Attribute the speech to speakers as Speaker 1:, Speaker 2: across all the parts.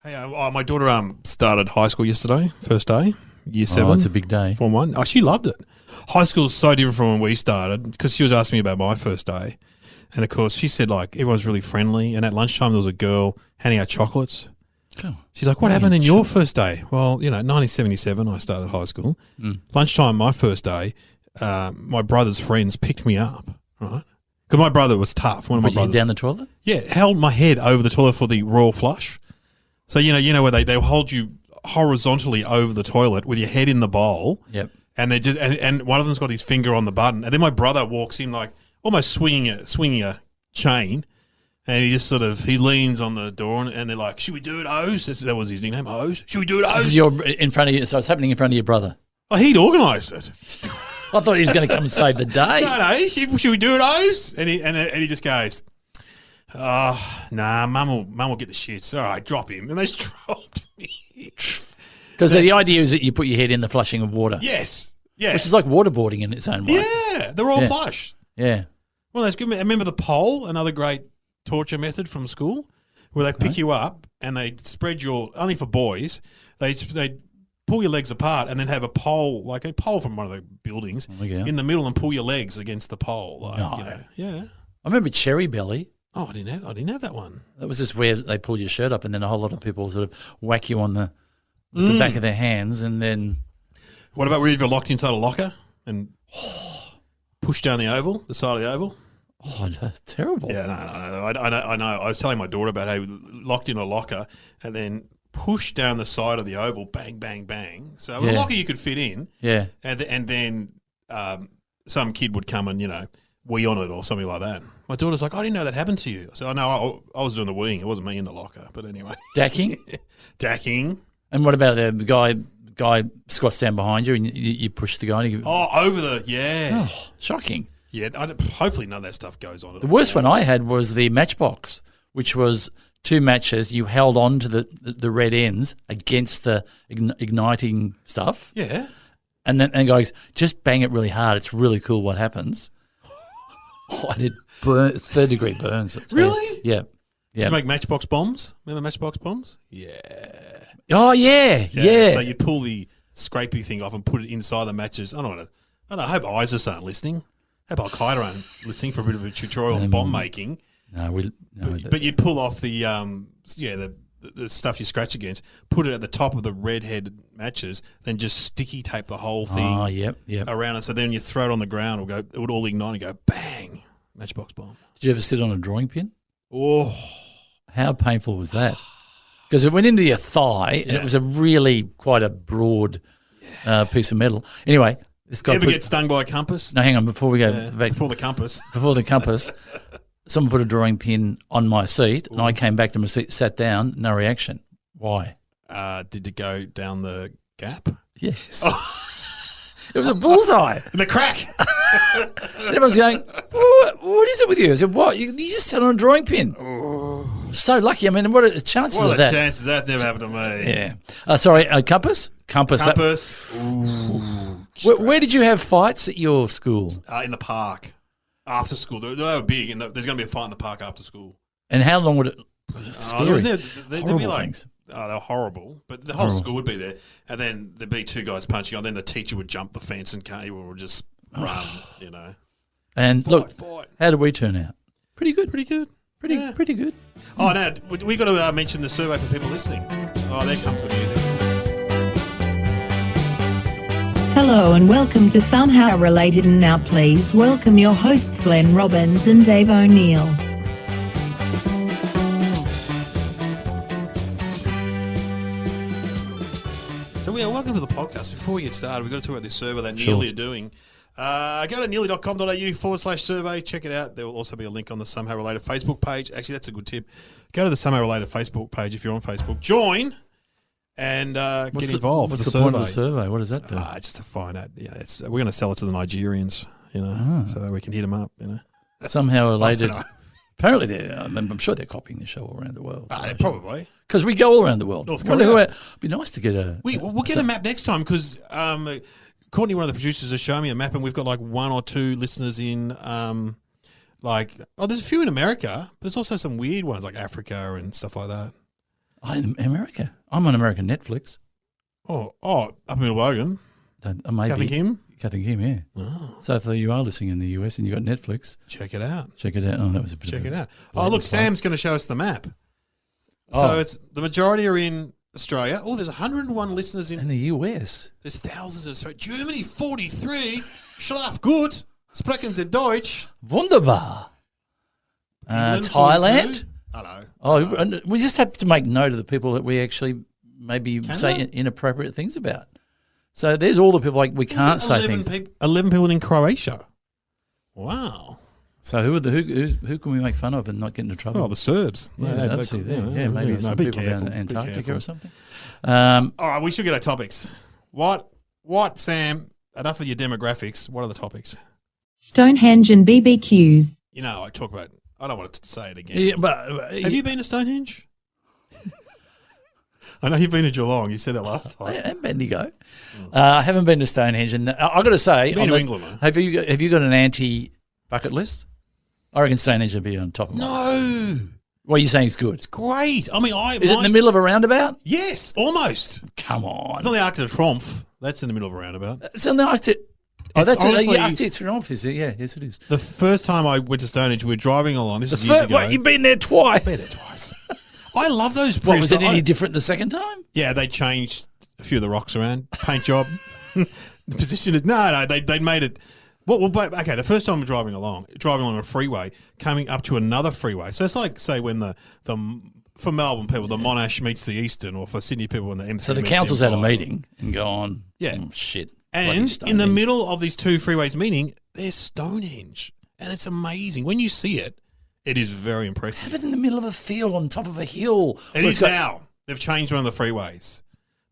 Speaker 1: Hey, my daughter started high school yesterday, first day, year 7.
Speaker 2: Oh, it's a big day.
Speaker 1: Form 1. Oh, she loved it. High school is so different from when we started because she was asking me about my first day. And, of course, she said, like, everyone's really friendly. And at lunchtime, there was a girl handing out chocolates.
Speaker 2: Oh,
Speaker 1: she's like, what happened in your first day? Well, 1977, I started high school. Lunchtime, my first day, my brother's friends picked me up, right? Because my brother was tough. One of my brothers.
Speaker 2: Down the toilet?
Speaker 1: Yeah, held my head over the toilet for the royal flush. So, you know where they hold you horizontally over the toilet with your head in the bowl.
Speaker 2: Yep.
Speaker 1: And they just and one of them's got his finger on the button. And then my brother walks in like almost swinging a chain. And he just he leans on the door and they're like, should we do it, O's? That was his nickname, O's. Should we do it, O's?
Speaker 2: This is in front of you, so it's happening in front of your brother.
Speaker 1: Oh, he'd organised it.
Speaker 2: I thought he was going to come and save the day.
Speaker 1: No, should we do it, O's? And he just goes, oh, nah, mum will get the shits. All right, drop him. And they just dropped me.
Speaker 2: Because the idea is that you put your head in the flushing of water.
Speaker 1: Yes. Yeah.
Speaker 2: Which is like waterboarding in its own way.
Speaker 1: Yeah, the royal flush.
Speaker 2: Yeah.
Speaker 1: Well, that's good. I remember the pole, another great torture method from school, where they pick you up and they spread only for boys, they pull your legs apart and then have a pole, like a pole from one of the buildings, in the middle and pull your legs against the pole. Like, yeah.
Speaker 2: I remember Cherry Belly.
Speaker 1: Oh, I didn't have that one.
Speaker 2: That was just where they pull your shirt up and then a whole lot of people sort of whack you on the back of their hands and then...
Speaker 1: What about where you're locked inside a locker and push down the side of the oval?
Speaker 2: Oh, that's terrible.
Speaker 1: Yeah, no, I know. I was telling my daughter about how locked in a locker and then push down the side of the oval, bang, bang, bang. So it was a locker you could fit in.
Speaker 2: Yeah.
Speaker 1: And then some kid would come and, wee on it or something like that. My daughter's like, I didn't know that happened to you. So I know I was doing the weeing. It wasn't me in the locker. But anyway.
Speaker 2: Dacking?
Speaker 1: Dacking.
Speaker 2: And what about the guy squats down behind you and you push the guy? And
Speaker 1: over the, yeah.
Speaker 2: Oh, shocking.
Speaker 1: Yeah, hopefully none of that stuff goes on.
Speaker 2: The worst one I had was the matchbox, which was 2 matches. You held on to the red ends against the igniting stuff.
Speaker 1: Yeah.
Speaker 2: And then goes, just bang it really hard. It's really cool what happens. Oh, I did 3rd-degree burns.
Speaker 1: Really?
Speaker 2: Yeah.
Speaker 1: Did you make matchbox bombs? Remember matchbox bombs? Yeah.
Speaker 2: Oh, yeah.
Speaker 1: So you pull the scrapey thing off and put it inside the matches. I don't know. I hope ISIS aren't listening. I hope Al-Qaeda aren't listening for a bit of a tutorial on bomb making. But you'd pull off the stuff you scratch against, put it at the top of the red-headed matches, then just sticky tape the whole thing around it. So then you throw it on the ground, it would all ignite and go bang, matchbox bomb.
Speaker 2: Did you ever sit on a drawing pin?
Speaker 1: Oh.
Speaker 2: How painful was that? Because it went into your thigh and it was quite a broad piece of metal. Anyway, this guy
Speaker 1: get stung by a compass?
Speaker 2: No, hang on, before we go back.
Speaker 1: Before the compass.
Speaker 2: Before the compass. Someone put a drawing pin on my seat and I came back to my seat, sat down, no reaction. Why?
Speaker 1: Did it go down the gap?
Speaker 2: Yes. Oh. It was a bullseye.
Speaker 1: The crack.
Speaker 2: And everyone's going, what is it with you? I said, what? You just sat on a drawing pin. Oh. So lucky. I mean, what are the chances of that?
Speaker 1: What are the chances? That's never happened to me.
Speaker 2: Yeah. Sorry, compass?
Speaker 1: Compass.
Speaker 2: Where did you have fights at your school?
Speaker 1: In the park. After school. They were big. And there's going to be a fight in the park after school.
Speaker 2: And how long would it? Scary.
Speaker 1: There'd be like things. Oh, they were horrible. But the whole school would be there. And then there'd be 2 guys punching on. Then the teacher would jump the fence and everyone would just run,
Speaker 2: And fight. How did we turn out? Pretty good.
Speaker 1: Pretty good.
Speaker 2: Pretty good.
Speaker 1: Oh, now, we got to mention the survey for people listening. Oh, there comes the music.
Speaker 3: Hello and welcome to Somehow Related, and now please welcome your hosts Glenn Robbins and Dave O'Neill.
Speaker 1: So welcome to the podcast. Before we get started, we've got to talk about this survey that Nearly are doing. Go to nearly.com.au/survey. Check it out. There will also be a link on the Somehow Related Facebook page. Actually, that's a good tip. Go to the Somehow Related Facebook page if you're on Facebook. Join and get involved.
Speaker 2: What's the point of the survey? What does that do?
Speaker 1: Just to find out. We're going to sell it to the Nigerians, so we can hit them up,
Speaker 2: Somehow Related. Apparently, I'm sure they're copying the show all around the world.
Speaker 1: Probably.
Speaker 2: Because we go all around the world.
Speaker 1: North Korea.
Speaker 2: It'd be nice to get
Speaker 1: We'll get a map next time because Courtney, one of the producers, has shown me a map and we've got like 1 or 2 listeners in there's a few in America, but there's also some weird ones like Africa and stuff like that.
Speaker 2: In America. I'm on American Netflix.
Speaker 1: Oh, up in Wogan.
Speaker 2: Maybe.
Speaker 1: Kathy Kim?
Speaker 2: Kathy Kim, yeah.
Speaker 1: Oh.
Speaker 2: So if you are listening in the US and you've got Netflix.
Speaker 1: Check it out.
Speaker 2: Oh, that was a bit
Speaker 1: Check it out. Oh, look, Sam's going to show us the map.
Speaker 2: Oh.
Speaker 1: So it's the majority are in Australia. Oh, there's 101 listeners in
Speaker 2: the US.
Speaker 1: There's thousands in Australia. Germany, 43. Schlaf gut. Sprechen Sie Deutsch.
Speaker 2: Wunderbar. Thailand.
Speaker 1: Hello.
Speaker 2: Oh, and we just have to make note of the people that we actually maybe say inappropriate things about. So there's all the people we can't say things.
Speaker 1: 11 people in Croatia. Wow.
Speaker 2: So who can we make fun of and not get into trouble?
Speaker 1: Oh, the Serbs.
Speaker 2: Yeah, maybe some people down in Antarctica or something.
Speaker 1: All right, we should get our topics. What, Sam? Enough of your demographics. What are the topics?
Speaker 3: Stonehenge and BBQs.
Speaker 1: You know, I don't want to say it again.
Speaker 2: Yeah, but
Speaker 1: have you been to Stonehenge? I know you've been to Geelong. You said that last time.
Speaker 2: And Bendigo. I haven't been to Stonehenge, and I've got to say,
Speaker 1: been to England, though.
Speaker 2: Have you got an anti-bucket list? I reckon Stonehenge would be on top of mine.
Speaker 1: No.
Speaker 2: What are you saying is good?
Speaker 1: It's great. I mean,
Speaker 2: is it in the middle of a roundabout?
Speaker 1: Yes, almost.
Speaker 2: Come on.
Speaker 1: It's on the Arc de Triomphe. That's in the middle of a roundabout.
Speaker 2: It's on the Arc de... Oh, that's
Speaker 1: honestly,
Speaker 2: Arc de Triomphe, is it? Yeah, yes, it is.
Speaker 1: The first time I went to Stonehenge, we were driving along. This is years ago.
Speaker 2: What, you've been there twice?
Speaker 1: Been there twice. I love those.
Speaker 2: What, was it any different the second time?
Speaker 1: Yeah, they changed a few of the rocks around. Paint job. The position. No, they made it. Well, okay. The first time we're driving along a freeway, coming up to another freeway. So it's like, say, when for Melbourne people, the Monash meets the Eastern, or for Sydney people, when the M3.
Speaker 2: So the council's had a meeting and gone, shit.
Speaker 1: And in the middle of these two freeways meeting, there's Stonehenge, and it's amazing when you see it. It is very impressive.
Speaker 2: Have it in the middle of a field on top of a hill.
Speaker 1: It is now. They've changed one of the freeways.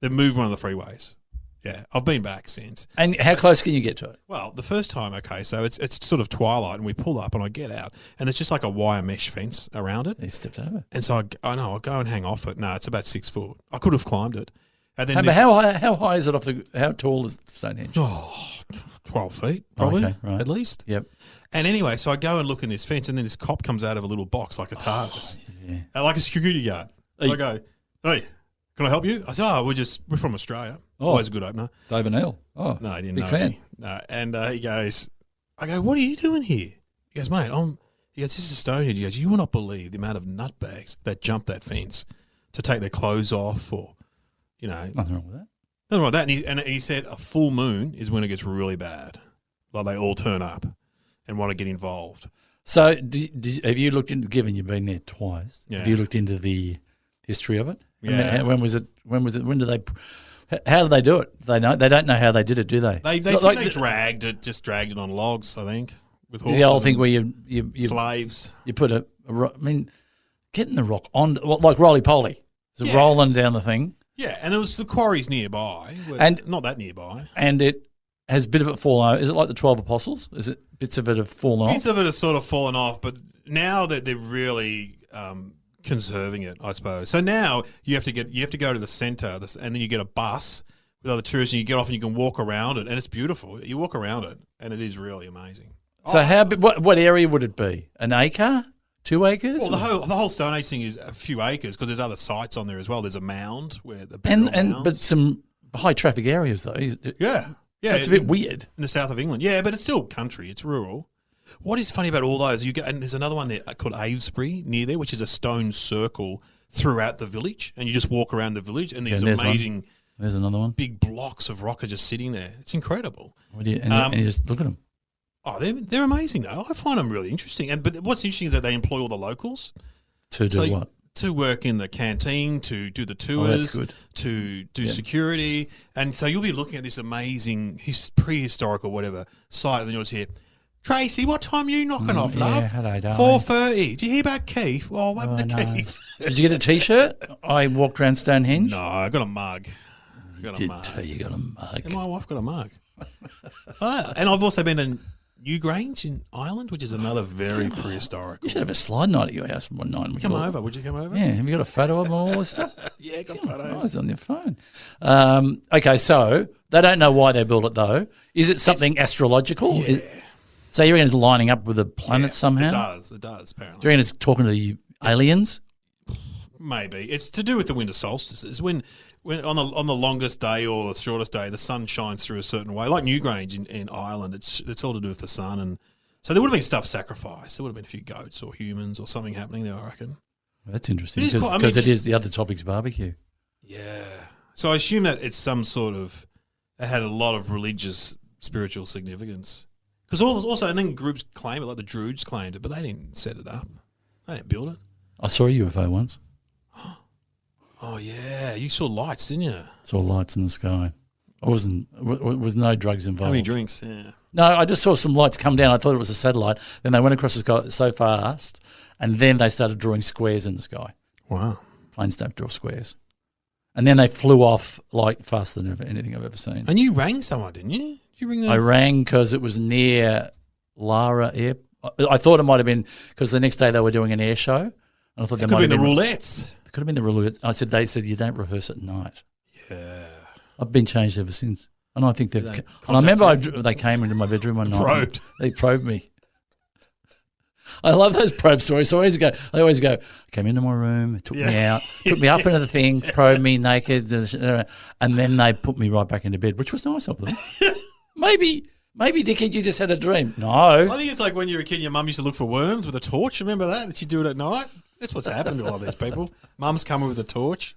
Speaker 1: They've moved one of the freeways. Yeah, I've been back since.
Speaker 2: And how close can you get to it?
Speaker 1: Well, the first time, okay, so it's sort of twilight, and we pull up, and I get out, and there's just like a wire mesh fence around it.
Speaker 2: You stepped over.
Speaker 1: And so I'll go and hang off it. No, it's about 6 foot. I could have climbed it. And then
Speaker 2: but how high is it how tall is Stonehenge?
Speaker 1: Oh, 12 feet, probably, at least.
Speaker 2: Yep.
Speaker 1: And anyway, so I go and look in this fence, and then this cop comes out of a little box like a TARDIS, like a security guard. Hey. I go, hey, can I help you? I said, we're from Australia. Always a good opener.
Speaker 2: Dave O'Neill. Oh,
Speaker 1: no, he didn't
Speaker 2: big
Speaker 1: know
Speaker 2: fan.
Speaker 1: me. No, and he goes, I go, what are you doing here? He goes, mate, he goes, this is Stonehenge. He goes, you will not believe the amount of nutbags that jump that fence to take their clothes off, or, you know.
Speaker 2: Nothing wrong with that.
Speaker 1: Nothing wrong with that. And he said a full moon is when it gets really bad. Like they all turn up and want to get involved.
Speaker 2: So have you looked into, given you've been there twice, have you looked into the history of it?
Speaker 1: Yeah.
Speaker 2: When was it? When did they, how did they do it? They don't know how they did it, do they?
Speaker 1: They dragged it on logs, I think, with horses.
Speaker 2: The old thing where you
Speaker 1: slaves.
Speaker 2: You put getting the rock on, like roly-poly, rolling down the thing.
Speaker 1: Yeah, and it was the quarries nearby,
Speaker 2: and
Speaker 1: not that nearby.
Speaker 2: And it has a bit of it fallen over. Is it like the 12 Apostles? Is it bits of it have fallen off?
Speaker 1: Bits of it have sort of fallen off, but now that they're really conserving it, I suppose. So now you have to go to the centre, and then you get a bus with other tourists, and you get off and you can walk around it, and it's beautiful. You walk around it, and it is really amazing.
Speaker 2: So what area would it be? An acre? 2 acres?
Speaker 1: Well, the whole Stonehenge thing is a few acres because there's other sites on there as well. There's a mound where the
Speaker 2: but some high traffic areas though.
Speaker 1: Yeah.
Speaker 2: So it's a bit weird
Speaker 1: in the south of England. Yeah, but it's still country. It's rural. What is funny about all those? And there's another one there called Avesbury near there, which is a stone circle throughout the village, and you just walk around the village, and these amazing.
Speaker 2: There's another one.
Speaker 1: Big blocks of rock are just sitting there. It's incredible.
Speaker 2: And you just look at them.
Speaker 1: Oh, they're amazing though. I find them really interesting. But what's interesting is that they employ all the locals
Speaker 2: to do what?
Speaker 1: To work in the canteen, to do the tours, to do security, and so you'll be looking at this amazing prehistorical whatever site, and then you'll just hear, Tracy, what time are you knocking off, love?
Speaker 2: Hello, darling.
Speaker 1: 4:30. Did you hear about Keith? Well, what happened to Keith?
Speaker 2: Did you get a T-shirt? I walked around Stonehenge.
Speaker 1: No, I got a mug.
Speaker 2: You got a mug.
Speaker 1: And my wife got a mug. And I've also been in Newgrange in Ireland, which is another very prehistoric.
Speaker 2: You should have a slide night at your house one night.
Speaker 1: Come over. Would you come over?
Speaker 2: Yeah. Have you got a photo of all this stuff?
Speaker 1: Yeah, got photos.
Speaker 2: Nice on your phone. Okay, so they don't know why they built it though. Is it something astrological?
Speaker 1: Yeah.
Speaker 2: So you reckon it's lining up with the planets somehow?
Speaker 1: It does, apparently.
Speaker 2: Do you reckon it's talking to the aliens?
Speaker 1: Maybe it's to do with the winter solstices. When on the longest day or the shortest day, the sun shines through a certain way. Like Newgrange in Ireland, it's all to do with the sun, and so there would have been stuff sacrificed. There would have been a few goats or humans or something happening there, I reckon.
Speaker 2: That's interesting because it is the other topic's barbecue.
Speaker 1: Yeah. So I assume that it's some sort of it had a lot of religious, spiritual significance. Because also, and then groups claim it, like the Druids claimed it, but they didn't set it up. They didn't build it.
Speaker 2: I saw a UFO once.
Speaker 1: Oh, yeah. You saw lights, didn't you?
Speaker 2: Saw lights in the sky. Was no drugs involved.
Speaker 1: How many drinks? Yeah.
Speaker 2: No, I just saw some lights come down. I thought it was a satellite. Then they went across the sky so fast, and then they started drawing squares in the sky.
Speaker 1: Wow.
Speaker 2: Planes don't draw squares. And then they flew off like faster than anything I've ever seen.
Speaker 1: And you rang someone, didn't you? Did you ring them?
Speaker 2: I rang because it was near Lara Air. I thought it might have been because the next day they were doing an air show. And I thought
Speaker 1: it could have been the roulettes.
Speaker 2: It could have been the roulettes. They said you don't rehearse at night.
Speaker 1: Yeah.
Speaker 2: I've been changed ever since. And I think they've. And I remember they came into my bedroom one night. They probed me. I love those probe stories. So I always go, came into my room, took me out, took me up into the thing, probed me naked, and then they put me right back into bed, which was nice of them. Maybe, dickhead, you just had a dream. No.
Speaker 1: I think it's like when you were a kid, your mum used to look for worms with a torch. Remember that? She'd do it at night. That's what's happened to all these people. Mum's coming with a torch.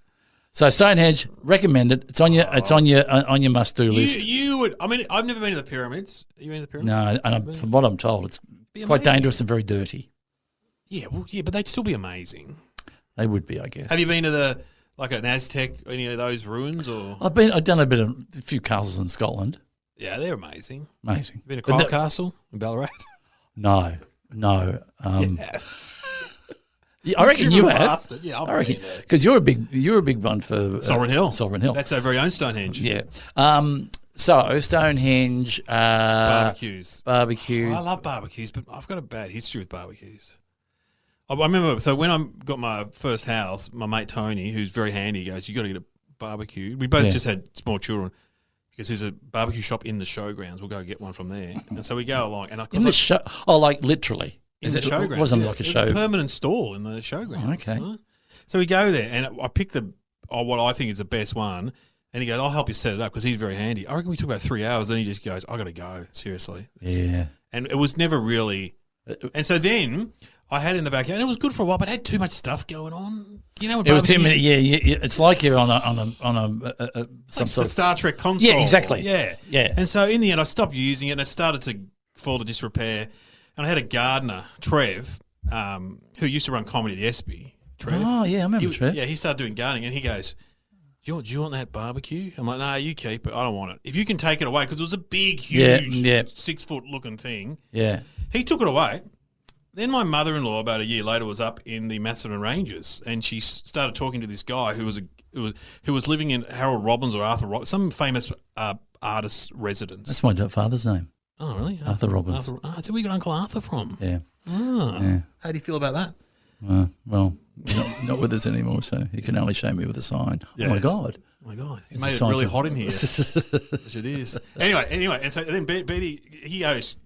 Speaker 2: So Stonehenge, recommended. It's on your must-do list.
Speaker 1: You would. I mean, I've never been to the pyramids. Have you been to the pyramids?
Speaker 2: No, and from what I'm told, it's quite dangerous and very dirty.
Speaker 1: Yeah, but they'd still be amazing.
Speaker 2: They would be, I guess.
Speaker 1: Have you been to an Aztec, any of those ruins? Or
Speaker 2: I've done a few castles in Scotland.
Speaker 1: Yeah, they're amazing.
Speaker 2: Amazing.
Speaker 1: Been to Karl Castle in Ballarat?
Speaker 2: No.
Speaker 1: Yeah.
Speaker 2: I reckon you have.
Speaker 1: Yeah,
Speaker 2: I reckon because you're a big one for
Speaker 1: Sovereign Hill.
Speaker 2: Sovereign Hill.
Speaker 1: That's our very own Stonehenge.
Speaker 2: Yeah. So Stonehenge
Speaker 1: barbecues.
Speaker 2: Barbecue.
Speaker 1: I love barbecues, but I've got a bad history with barbecues. I remember. So when I got my first house, my mate Tony, who's very handy, goes, "You got to get a barbecue." We both just had small children. Because there's a barbecue shop in the showgrounds. We'll go get one from there. And so we go along. And
Speaker 2: in the show? Oh, like literally.
Speaker 1: In the showgrounds.
Speaker 2: It wasn't like a show.
Speaker 1: It was a permanent stall in the showgrounds.
Speaker 2: Oh, okay.
Speaker 1: Right? So we go there, and I pick what I think is the best one. And he goes, "I'll help you set it up," because he's very handy. I reckon we took about 3 hours. Then he just goes, "I got to go, seriously."
Speaker 2: Yeah.
Speaker 1: And it was never really. And so then I had it in the backyard. And it was good for a while, but it had too much stuff going on. You know,
Speaker 2: it was too many. Yeah. It's like you're on some sort of
Speaker 1: Star Trek console.
Speaker 2: Yeah, exactly.
Speaker 1: Yeah. And so in the end, I stopped using it, and it started to fall to disrepair. And I had a gardener, Trev, who used to run comedy at the Espy. Trev.
Speaker 2: Oh, yeah, I remember Trev.
Speaker 1: Yeah, he started doing gardening, and he goes, do you want that barbecue? I'm like, "No, you keep it. I don't want it. If you can take it away," because it was a big, huge, 6 foot looking thing.
Speaker 2: Yeah.
Speaker 1: He took it away. Then my mother-in-law, about a year later, was up in the Macedon Ranges, and she started talking to this guy who was living in Harold Robbins or Arthur Robbins, some famous artist's residence.
Speaker 2: That's my father's name.
Speaker 1: Oh, really?
Speaker 2: Arthur Robbins.
Speaker 1: That's where we got Uncle Arthur from.
Speaker 2: Yeah.
Speaker 1: Oh. Yeah. How do you feel about that?
Speaker 2: Well, not with us anymore, so he can only show me with a sign. Yes. Oh, my God.
Speaker 1: Oh, my God. He's made it really hot in here, which it is. Anyway, and so then Betty, he goes,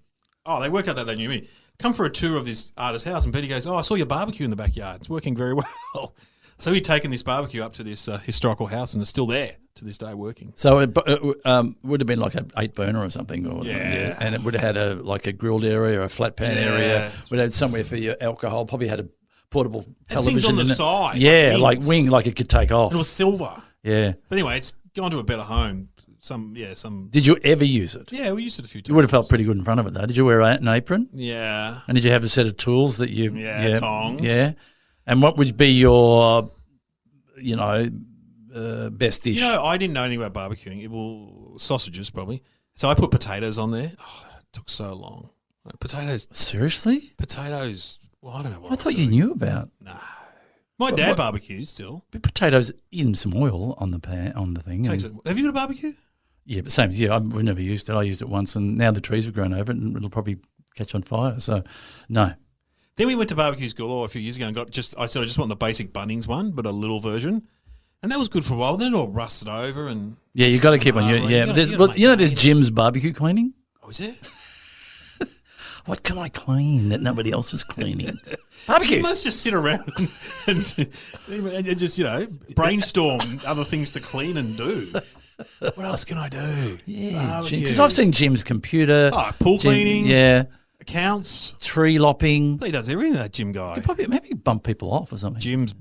Speaker 1: they worked out that they knew me. Come for a tour of this artist's house, and Betty goes, "I saw your barbecue in the backyard. It's working very well." So he'd taken this barbecue up to this historical house, and it's still there to this day working.
Speaker 2: So it would have been like an 8-burner or something, and it would have had a grilled area or a flat pan area. Would have had somewhere for your alcohol. Probably had a portable television
Speaker 1: on the side.
Speaker 2: Yeah, like wing, like it could take off.
Speaker 1: And it was silver.
Speaker 2: Yeah.
Speaker 1: But anyway, it's gone to a better home. Some.
Speaker 2: Did you ever use it?
Speaker 1: Yeah, we used it a few times.
Speaker 2: You would have felt pretty good in front of it, though. Did you wear an apron?
Speaker 1: Yeah.
Speaker 2: And did you have a set of tools that you?
Speaker 1: Yeah, tongs.
Speaker 2: Yeah. And what would be your, best dish?
Speaker 1: I didn't know anything about barbecuing. Sausages probably. So I put potatoes on there. Oh, it took so long. Potatoes.
Speaker 2: Seriously?
Speaker 1: Potatoes. Well, I don't know what
Speaker 2: I thought you knew about.
Speaker 1: No. My dad barbecues still.
Speaker 2: But potatoes in some oil on the pan, on the thing.
Speaker 1: Have you got a barbecue?
Speaker 2: Yeah, but same. Yeah, we've never used it. I used it once, and now the trees have grown over it, and it'll probably catch on fire. So, no.
Speaker 1: Then we went to barbecue school a few years ago and I just want the basic Bunnings one, but a little version, and that was good for a while. Then it all rusted over, and
Speaker 2: you got to keep on. There's Jim's barbecue cleaning.
Speaker 1: Oh, is it?
Speaker 2: What can I clean that nobody else is cleaning?
Speaker 1: You
Speaker 2: Barbecues.
Speaker 1: must just sit around and just, brainstorm other things to clean and do. What else can I do?
Speaker 2: Yeah, because I've seen Jim's computer.
Speaker 1: Pool cleaning.
Speaker 2: Yeah.
Speaker 1: Accounts.
Speaker 2: Tree lopping.
Speaker 1: He does everything, that Jim guy.
Speaker 2: Probably maybe bump people off or something.
Speaker 1: Jim's.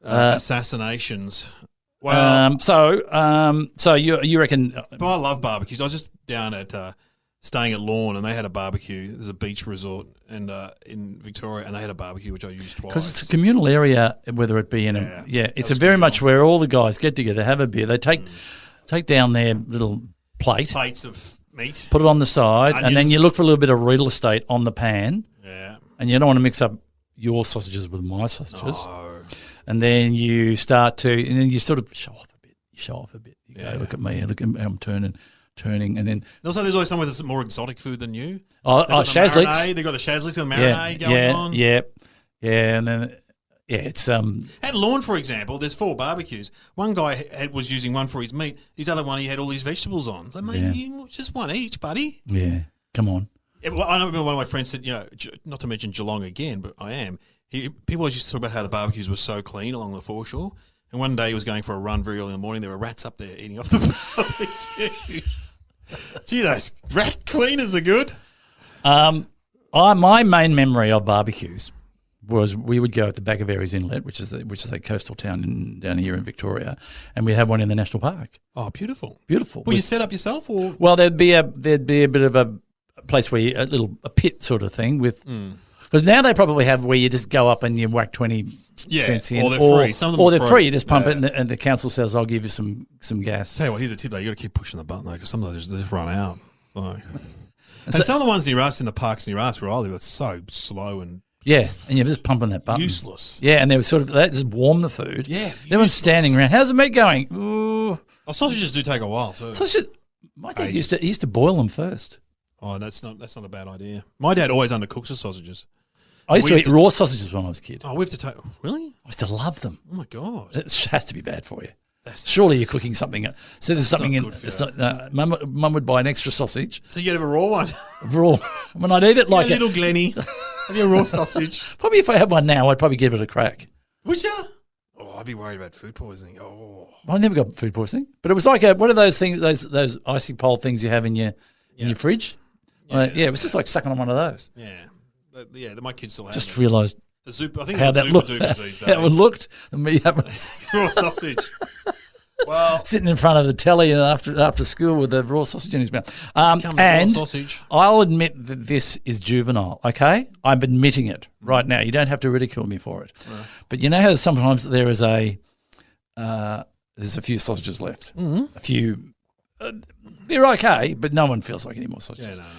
Speaker 1: Assassinations. Well,
Speaker 2: so you reckon?
Speaker 1: But I love barbecues. I was just down at staying at Lorne, and they had a barbecue. There's a beach resort and in Victoria, and they had a barbecue which I used twice.
Speaker 2: Because it's a communal area, whether it be in it's a very much where all the guys get together, have a beer. They take down their little plates
Speaker 1: of meat,
Speaker 2: put it on the side,
Speaker 1: onions.
Speaker 2: And then you look for a little bit of real estate on the pan.
Speaker 1: Yeah,
Speaker 2: and you don't want to mix up your sausages with my sausages.
Speaker 1: No.
Speaker 2: And then you start to, and then you sort of show off a bit. You go, look at me, I'm turning, and then.
Speaker 1: And also, there's always someone with more exotic food than you.
Speaker 2: Shazliks.
Speaker 1: They've got the Shazliks and the marinade going on.
Speaker 2: Yeah, and then it's
Speaker 1: At Lorne, for example, there's 4 barbecues. One guy was using one for his meat. His other one, he had all these vegetables on. So, mate, just one each, buddy.
Speaker 2: Yeah, come on.
Speaker 1: I remember one of my friends said, not to mention Geelong again, but I am. People always used to talk about how the barbecues were so clean along the foreshore. And one day he was going for a run very early in the morning. There were rats up there eating off the barbecue. Gee, those rat cleaners are good.
Speaker 2: My main memory of barbecues was we would go at the back of Aireys Inlet, which is a coastal town down here in Victoria, and we'd have one in the national park.
Speaker 1: Oh, beautiful.
Speaker 2: Well,
Speaker 1: you set up yourself, or?
Speaker 2: Well, there'd be a bit of a place where a pit sort of thing with. Because now they probably have where you just go up and you whack 20 cents in.
Speaker 1: Or they're free. Some of them
Speaker 2: are free. You just pump it and the council says, I'll give you some gas.
Speaker 1: Tell you what, here's a tip though. You got to keep pushing the button though, because some of those just run out. And some of the ones near us in the parks near us where I live are so slow and
Speaker 2: and you're just pumping that button.
Speaker 1: Useless.
Speaker 2: Yeah, and they were they just warm the food.
Speaker 1: Yeah.
Speaker 2: Everyone's standing around. How's the meat going? Ooh.
Speaker 1: Sausages do take a while.
Speaker 2: My dad used to boil them first.
Speaker 1: Oh, that's not a bad idea. My dad always undercooks the sausages.
Speaker 2: I used to eat raw sausages when I was a kid.
Speaker 1: Oh, we have to take. Really?
Speaker 2: I used to love them.
Speaker 1: Oh my god!
Speaker 2: It has to be bad for you. Surely you're cooking something. So there's something in. It's not. Mum would buy an extra sausage.
Speaker 1: So you have a raw one.
Speaker 2: Raw. When I'd eat it like
Speaker 1: little Glenny. Have you a raw sausage?
Speaker 2: Probably if I had one now, I'd probably give it a crack.
Speaker 1: Would you? Oh, I'd be worried about food poisoning. Oh,
Speaker 2: I never got food poisoning, but it was like what are those things? Those icy pole things you have in your fridge? It was just like sucking on one of those.
Speaker 1: Yeah. My kids still have.
Speaker 2: Just realised
Speaker 1: the Zupa. I think
Speaker 2: how that looked. How it looked. Me
Speaker 1: raw sausage. Well,
Speaker 2: sitting in front of the telly and after school with the raw sausage in his mouth. And I'll admit that this is juvenile. Okay, I'm admitting it right now. You don't have to ridicule me for it. Right. But you know how sometimes there is there's a few sausages left.
Speaker 1: Mm-hmm.
Speaker 2: A few. They're okay, but no one feels like any more sausages.
Speaker 1: Yeah, no.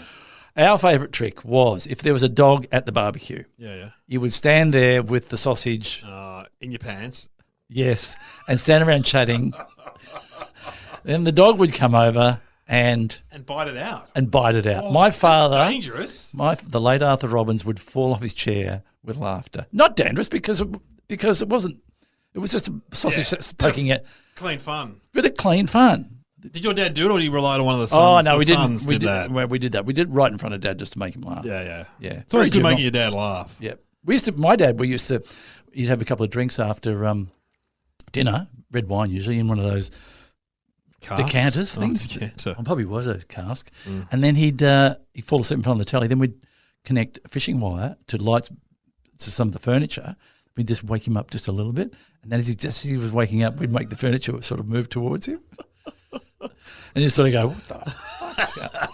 Speaker 2: Our favourite trick was if there was a dog at the barbecue.
Speaker 1: Yeah.
Speaker 2: You would stand there with the sausage.
Speaker 1: In your pants.
Speaker 2: Yes, and stand around chatting. Then the dog would come over and
Speaker 1: bite it out.
Speaker 2: Oh, my father,
Speaker 1: that's dangerous.
Speaker 2: The late Arthur Robbins would fall off his chair with laughter. Not dangerous because it wasn't. It was just a sausage that's poking it.
Speaker 1: Clean fun.
Speaker 2: Bit of clean fun.
Speaker 1: Did your dad do it, or did he rely on one of the sons?
Speaker 2: Oh no, we didn't.
Speaker 1: We did that.
Speaker 2: We did that. We did it right in front of Dad just to make him laugh.
Speaker 1: Yeah.
Speaker 2: It's
Speaker 1: always good making your dad laugh.
Speaker 2: Yeah. My dad. He'd have a couple of drinks after dinner, red wine usually in one of those decanters things.
Speaker 1: Decanter.
Speaker 2: Probably was a cask. And then he'd fall asleep in front of the telly. Then we'd connect a fishing wire to lights to some of the furniture. We'd just wake him up just a little bit, and then as he was waking up, we'd make the furniture sort of move towards him. And you sort of go, what the fuck?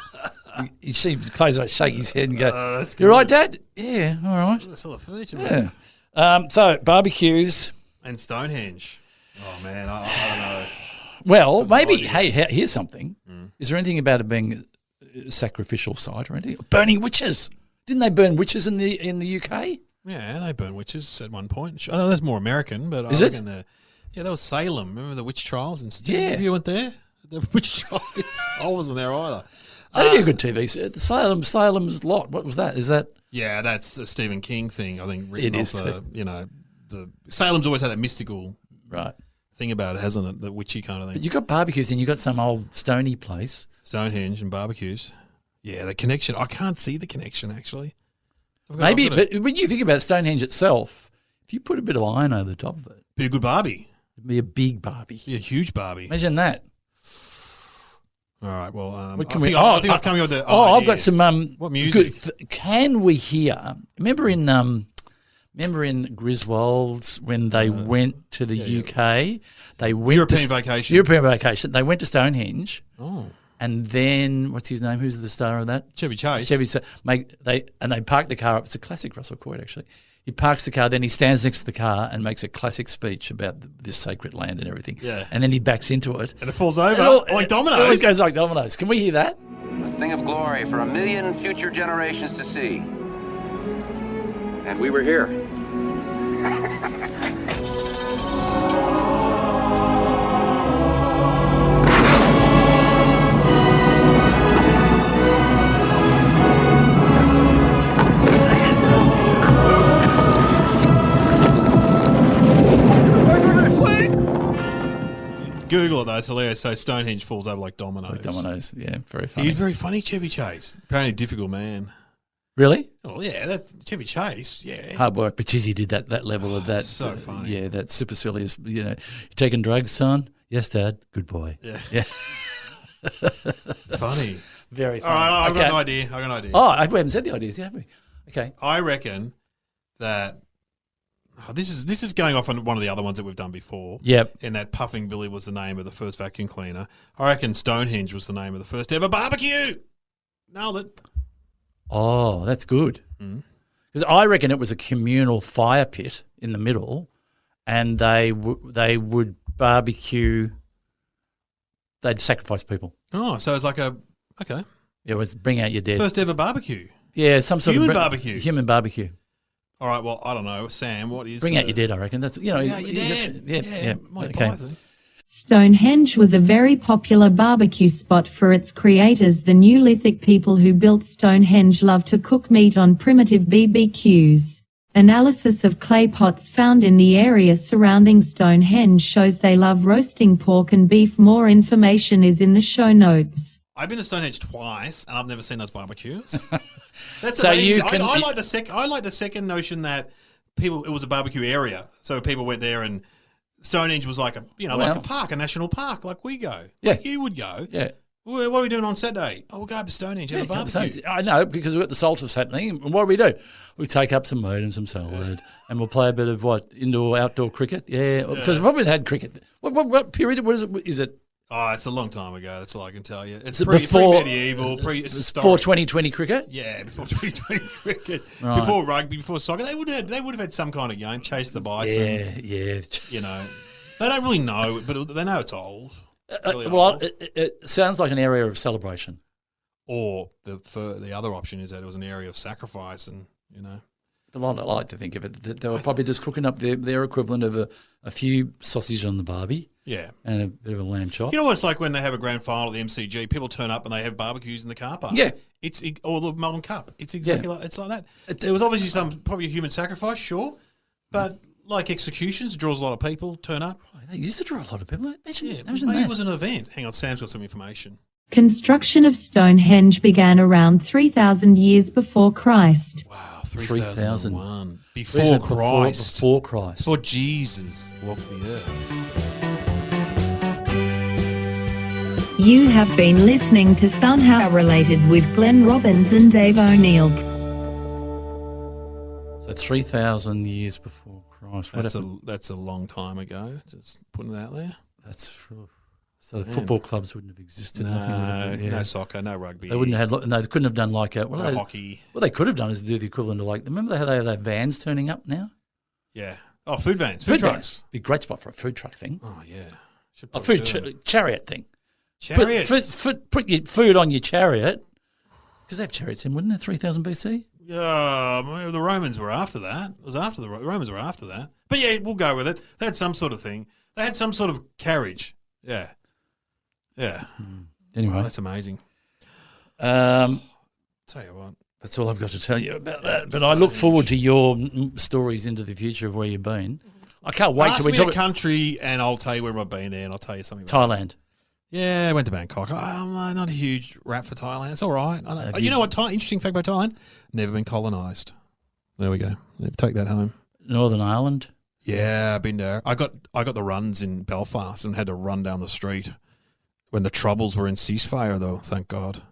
Speaker 2: You see him close eyes, shake his head and go, you right, Dad? Yeah, all right.
Speaker 1: That's all the furniture, man.
Speaker 2: Yeah. So, barbecues.
Speaker 1: And Stonehenge. Oh, man, I don't know.
Speaker 2: Well, maybe, hey, here's something. Is there anything about it being a sacrificial site or anything? Burning witches. Didn't they burn witches in the UK?
Speaker 1: Yeah, they burn witches at one point. I know that's more American, but
Speaker 2: Is
Speaker 1: I
Speaker 2: it?
Speaker 1: reckon that was Salem. Remember the witch trials?
Speaker 2: Yeah.
Speaker 1: You went there? The witch trials? I wasn't there either.
Speaker 2: That'd be a good TV set. Salem's Lot. What was that? Is that?
Speaker 1: Yeah, that's a Stephen King thing, I think.
Speaker 2: It is.
Speaker 1: The Salem's always had that mystical thing about it, hasn't it? The witchy kind of thing.
Speaker 2: But you got barbecues and you got some old stony place.
Speaker 1: Stonehenge and barbecues. Yeah, the connection. I can't see the connection, actually.
Speaker 2: Maybe, but when you think about Stonehenge itself, if you put a bit of iron over the top of it,
Speaker 1: be a good Barbie.
Speaker 2: It'd be a big Barbie.
Speaker 1: Be a huge Barbie.
Speaker 2: Imagine that.
Speaker 1: All right, well, I think I've come up with the
Speaker 2: I've got some...
Speaker 1: what music?
Speaker 2: Can we hear... Remember in Griswold's when they went to the UK? They went
Speaker 1: European vacation.
Speaker 2: European vacation. They went to Stonehenge.
Speaker 1: Oh.
Speaker 2: And then, what's his name? Who's the star of that?
Speaker 1: Chevy Chase.
Speaker 2: They park the car up. It's a classic Russell Court, actually. He parks the car, then he stands next to the car and makes a classic speech about this sacred land and everything.
Speaker 1: Yeah.
Speaker 2: And then he backs into it.
Speaker 1: And it falls over like dominoes.
Speaker 2: It always goes like dominoes. Can we hear that?
Speaker 4: A thing of glory for 1 million future generations to see. And we were here.
Speaker 1: Google it though, it's hilarious. So Stonehenge falls over like dominoes.
Speaker 2: Like dominoes, yeah, very funny.
Speaker 1: He's very funny, Chevy Chase. Apparently a difficult man.
Speaker 2: Really?
Speaker 1: Oh yeah, that's Chevy Chase. Yeah,
Speaker 2: hard work, but geez, he did that level of that.
Speaker 1: So funny.
Speaker 2: Yeah, that supercilious. You taking drugs, son? Yes, Dad. Good boy.
Speaker 1: Yeah. Funny.
Speaker 2: Very funny.
Speaker 1: All right, I've got an idea.
Speaker 2: Oh, we haven't said the ideas, have we? Okay.
Speaker 1: I reckon that this is going off on one of the other ones that we've done before.
Speaker 2: Yep.
Speaker 1: In that Puffing Billy was the name of the first vacuum cleaner. I reckon Stonehenge was the name of the first ever barbecue. Nailed it.
Speaker 2: Oh, that's good. Because I reckon it was a communal fire pit in the middle, and they would barbecue. They'd sacrifice people.
Speaker 1: Oh, so it's like okay.
Speaker 2: It was bring out your dead.
Speaker 1: First ever barbecue.
Speaker 2: Yeah, some sort
Speaker 1: human
Speaker 2: of
Speaker 1: barbecue.
Speaker 2: Human barbecue.
Speaker 1: All right, well, I don't know, Sam. What is
Speaker 2: bring out your dead? I reckon that's
Speaker 1: your
Speaker 2: dead. Yeah.
Speaker 1: Okay.
Speaker 3: Stonehenge was a very popular barbecue spot for its creators. The Neolithic people who built Stonehenge loved to cook meat on primitive BBQs. Analysis of clay pots found in the area surrounding Stonehenge shows they love roasting pork and beef. More information is in the show notes.
Speaker 1: I've been to Stonehenge twice, and I've never seen those barbecues. That's
Speaker 2: so
Speaker 1: amazing.
Speaker 2: you can.
Speaker 1: I like the second notion that it was a barbecue area, so people went there, and Stonehenge was like like a park, a national park, like we go.
Speaker 2: Yeah,
Speaker 1: like you would go.
Speaker 2: Yeah.
Speaker 1: What are we doing on Saturday? Oh, we'll go up to Stonehenge and have a barbecue.
Speaker 2: I know, because we've got the Solstice happening. And what do? We take up some meat and some salad, and we'll play a bit of outdoor cricket. Yeah, because we probably had cricket. What period? What is it? Is it?
Speaker 1: Oh, it's a long time ago. That's all I can tell you. It's
Speaker 2: before
Speaker 1: medieval,
Speaker 2: before 2020 cricket.
Speaker 1: Yeah, before 2020 cricket,
Speaker 2: right.
Speaker 1: Before rugby, before soccer. They would have had some kind of game, chase the bison.
Speaker 2: Yeah.
Speaker 1: They don't really know, but they know it's old. Really
Speaker 2: old. It sounds like an area of celebration.
Speaker 1: Or the other option is that it was an area of sacrifice, and
Speaker 2: I like to think of it that they were probably just cooking up their equivalent of a few sausage on the barbie.
Speaker 1: Yeah.
Speaker 2: And a bit of a lamb chop.
Speaker 1: You know what it's like when they have a grand final at the MCG? People turn up and they have barbecues in the car park.
Speaker 2: Yeah.
Speaker 1: Or the Melbourne Cup. It's exactly like that. There was obviously probably a human sacrifice, sure, but like executions, draws a lot of people, turn up.
Speaker 2: Oh, they used to draw a lot of people. Imagine
Speaker 1: maybe it was an event. Hang on, Sam's got some information.
Speaker 3: Construction of Stonehenge began around 3,000 years before Christ.
Speaker 1: Wow, 3,001. Before Christ.
Speaker 2: Before Christ.
Speaker 1: Before Jesus walked the earth.
Speaker 3: You have been listening to Somehow Related with Glenn Robbins and Dave O'Neill.
Speaker 2: So 3,000 years before Christ.
Speaker 1: That's a long time ago. Just putting it out there.
Speaker 2: That's true. So the football clubs wouldn't have existed.
Speaker 1: No soccer, no rugby.
Speaker 2: They wouldn't have had. No, they couldn't have done like a
Speaker 1: hockey.
Speaker 2: What they could have done is do the equivalent of remember how they have vans turning up now?
Speaker 1: Yeah. Oh, food vans, food trucks.
Speaker 2: Be a great spot for a food truck thing.
Speaker 1: Oh yeah.
Speaker 2: A food chariot thing.
Speaker 1: Chariots.
Speaker 2: Put your food on your chariot, because they have chariots in, wouldn't they? 3,000 BC.
Speaker 1: Yeah, the Romans were after that. It was after the Romans were after that. But yeah, we'll go with it. They had some sort of thing. They had some sort of carriage. Yeah.
Speaker 2: Anyway,
Speaker 1: that's amazing.
Speaker 2: Tell
Speaker 1: you what,
Speaker 2: that's all I've got to tell you about that. But I look forward to your stories into the future of where you've been. I can't wait till we talk
Speaker 1: about country, and I'll tell you where I've been there, and I'll tell you something.
Speaker 2: Thailand.
Speaker 1: Yeah, I went to Bangkok. I'm not a huge rap for Thailand. It's all right. You know what? Interesting fact about Thailand? Never been colonised. There we go. Take that home.
Speaker 2: Northern Ireland.
Speaker 1: Yeah, I've been there. I got the runs in Belfast and had to run down the street when the Troubles were in ceasefire, though. Thank God.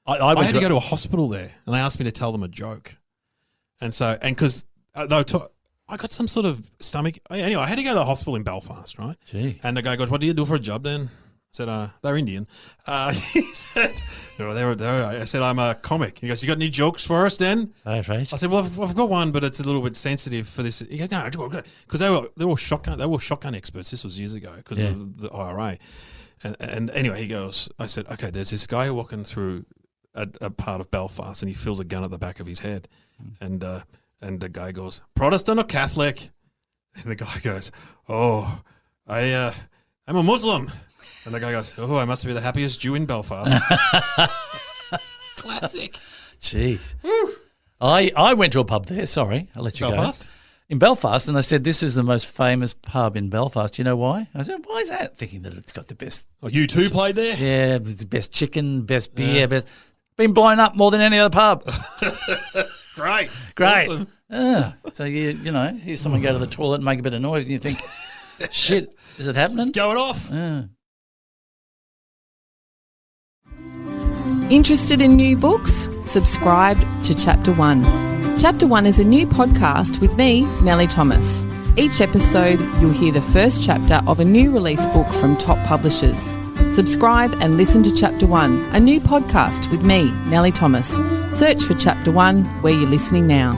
Speaker 1: I had to go to a hospital there, and they asked me to tell them a joke, because I got some sort of stomach. Anyway, I had to go to the hospital in Belfast, right?
Speaker 2: Gee.
Speaker 1: And the guy goes, "What do you do for a job then?" I said, "They're Indian." He said, "No, they're." I said, "I'm a comic." He goes, "You got any jokes for us then?"
Speaker 2: Right.
Speaker 1: I said, "Well, I've got one, but it's a little bit sensitive for this." He goes, "No, because they were shotgun experts. This was years ago because of the IRA." And anyway, he goes, I said, "Okay, there's this guy walking through a part of Belfast, and he feels a gun at the back of his head, and the guy goes, Protestant or Catholic?" And the guy goes, "Oh, I'm a Muslim." And the guy goes, "Oh, I must be the happiest Jew in Belfast." Classic.
Speaker 2: Jeez. I went to a pub there. Sorry, I'll let you
Speaker 1: Belfast?
Speaker 2: go. In Belfast, and they said this is the most famous pub in Belfast. Do you know why? I said, "Why is that?" Thinking that it's got the best.
Speaker 1: Oh, you two played there?
Speaker 2: Yeah, it was the best chicken, best beer, best. Been blown up more than any other pub.
Speaker 1: Great.
Speaker 2: Awesome. So you know, hear someone go to the toilet and make a bit of noise, and you think, "Shit, is it happening?"
Speaker 1: It's going off.
Speaker 5: Interested in new books? Subscribe to Chapter 1. Chapter 1 is a new podcast with me, Nellie Thomas. Each episode, you'll hear the first chapter of a new release book from top publishers. Subscribe and listen to Chapter 1, a new podcast with me, Nellie Thomas. Search for Chapter 1 where you're listening now.